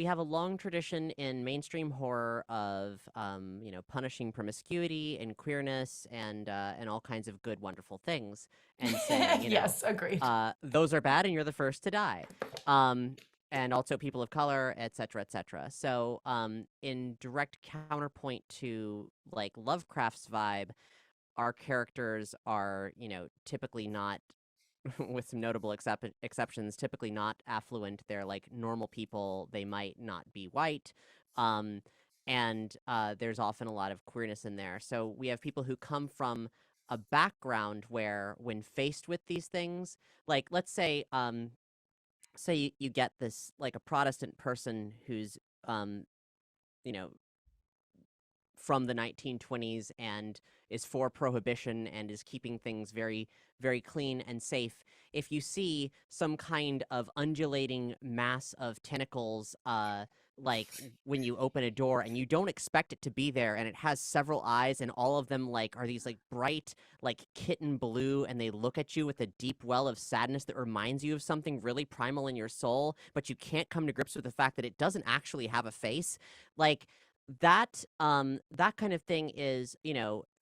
have a long tradition in mainstream horror of punishing promiscuity and queerness and all kinds of good wonderful things, and saying Yes, agreed. those are bad and you're the first to die. Um, and also people of color, et cetera, et cetera. So, in direct counterpoint to like Lovecraft's vibe, our characters are, typically not, with some notable exceptions, typically not affluent. They're like normal people. They might not be white. Um, and there's often a lot of queerness in there. So we have people who come from a background where, when faced with these things, like let's say you get this, like a Protestant person who's um, you know, from the 1920s and is for prohibition and is keeping things very, very clean and safe. If you see some kind of undulating mass of tentacles, like when you open a door and you don't expect it to be there, and it has several eyes and all of them like are these like bright like kitten blue, and they look at you with a deep well of sadness that reminds you of something really primal in your soul, but you can't come to grips with the fact that it doesn't actually have a face, like that kind of thing is,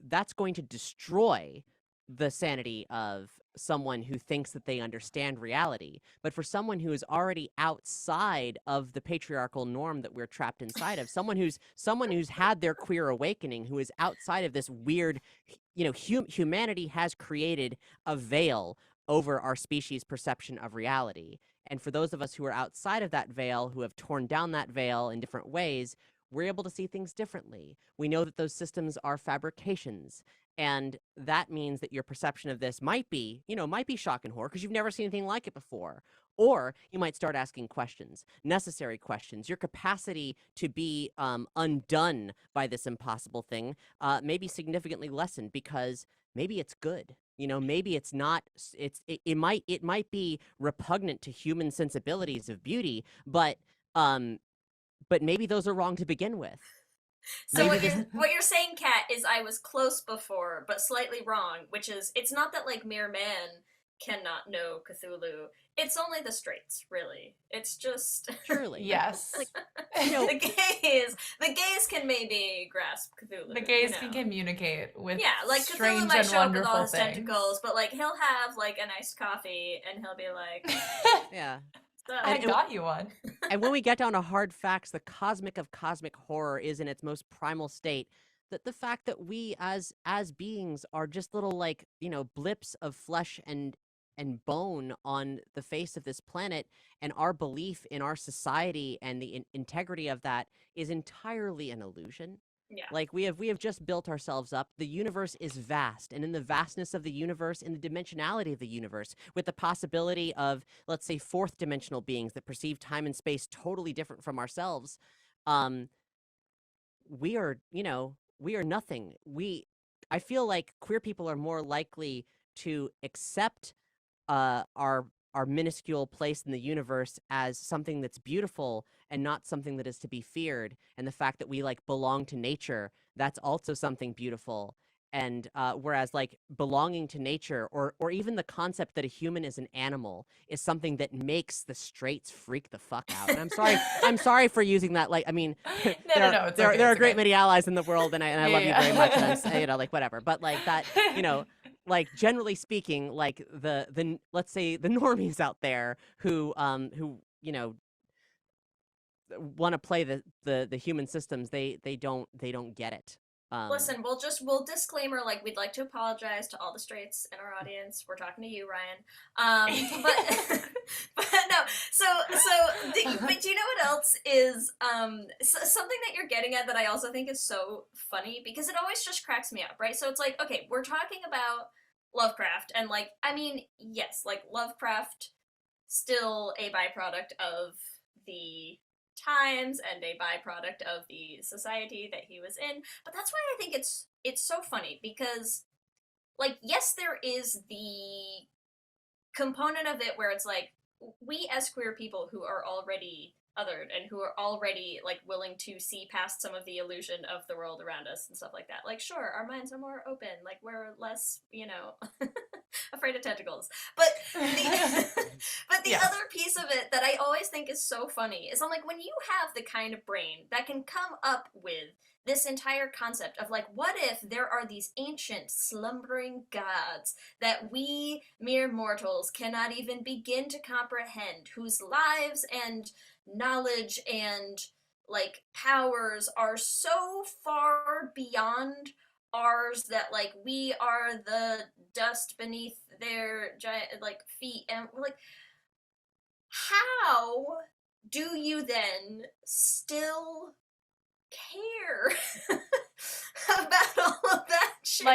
that's going to destroy the sanity of someone who thinks that they understand reality. But for someone who is already outside of the patriarchal norm that we're trapped inside of, someone who's had their queer awakening, who is outside of this weird, humanity has created a veil over our species' perception of reality. And for those of us who are outside of that veil, who have torn down that veil in different ways, we're able to see things differently. We know that those systems are fabrications. And that means that your perception of this might be shock and horror because you've never seen anything like it before. Or you might start asking questions, necessary questions. Your capacity to be undone by this impossible thing may be significantly lessened because maybe it's good. Maybe it's not. It might be repugnant to human sensibilities of beauty, um, but maybe those are wrong to begin with. So Maybe what this. you're saying, Kat, is I was close before, but slightly wrong. Which is, it's not that like mere man cannot know Cthulhu. It's only the straights, really. It's just Surely. Yes. Like, you know, the gays can maybe grasp Cthulhu. The gays can communicate with Yeah, like Cthulhu strange might and show up with all wonderful his things. tentacles, but like he'll have like an iced coffee and he'll be like, yeah. so. I got you one. And when we get down to hard facts, the cosmic of cosmic horror is in its most primal state. That the fact that we as beings are just little, like, blips of flesh and bone on the face of this planet, and our belief in our society and the integrity of that is entirely an illusion. Yeah. Like, we have just built ourselves up. The universe is vast, and in the vastness of the universe, in the dimensionality of the universe, with the possibility of, let's say, fourth dimensional beings that perceive time and space totally different from ourselves, um, we are nothing. I feel like queer people are more likely to accept our minuscule place in the universe as something that's beautiful and not something that is to be feared. And the fact that we like belong to nature, that's also something beautiful. And whereas like belonging to nature, or even the concept that a human is an animal, is something that makes the straights freak the fuck out. And I'm sorry for using that. Like, I mean, No, it's okay, there are it's a great okay. many allies in the world, and I love you very much, and I'm like whatever. But like that, like generally speaking, like the let's say the normies out there who want to play the human systems, they don't get it. Listen, we'll disclaimer, like, we'd like to apologize to all the straights in our audience. We're talking to you, Ryan. But but no. But do you know what else is something that you're getting at that I also think is so funny, because it always just cracks me up, right? So it's like, okay, we're talking about Lovecraft, and like, I mean, yes, like Lovecraft, still a byproduct of the times and a byproduct of the society that he was in. But that's why I think it's so funny, because like, yes, there is the component of it where it's like, we as queer people who are already othered and who are already like willing to see past some of the illusion of the world around us and stuff like that, like, sure, our minds are more open, like we're less afraid of tentacles. But the, but the Yes. other piece of it that I always think is so funny is I'm like, when you have the kind of brain that can come up with this entire concept of like, what if there are these ancient slumbering gods that we mere mortals cannot even begin to comprehend, whose lives and knowledge and like powers are so far beyond ours that like we are the dust beneath their giant like feet, and we're like, how do you then still care about all of that shit?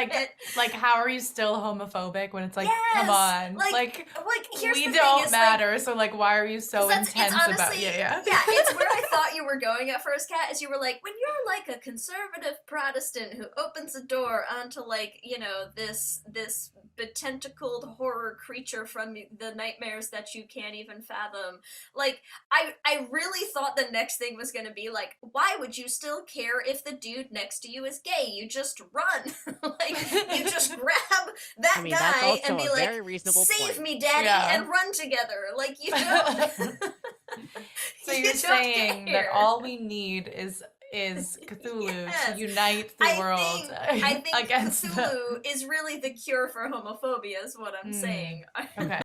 Like, how are you still homophobic when it's like, come Yes! on, Like, here's we the thing don't is, matter. So like, why are you so 'cause it's intense about? honestly, Yeah. it's where I thought you were going at first, Kat, is you were like, when you're like a conservative Protestant who opens a door onto like, you know, this betentacled horror creature from the nightmares that you can't even fathom. Like, I really thought the next thing was gonna be like, why would you still care if the dude next to you is gay? You just run. Like, you just grab that I mean, that's guy also and be a like, very reasonable save point. me, daddy, Yeah. and run together. Like, you don't. So You you're don't saying that care. all we need is Cthulhu Yes. to unite the world I think against Cthulhu is really the cure for homophobia, is what I'm saying. Okay.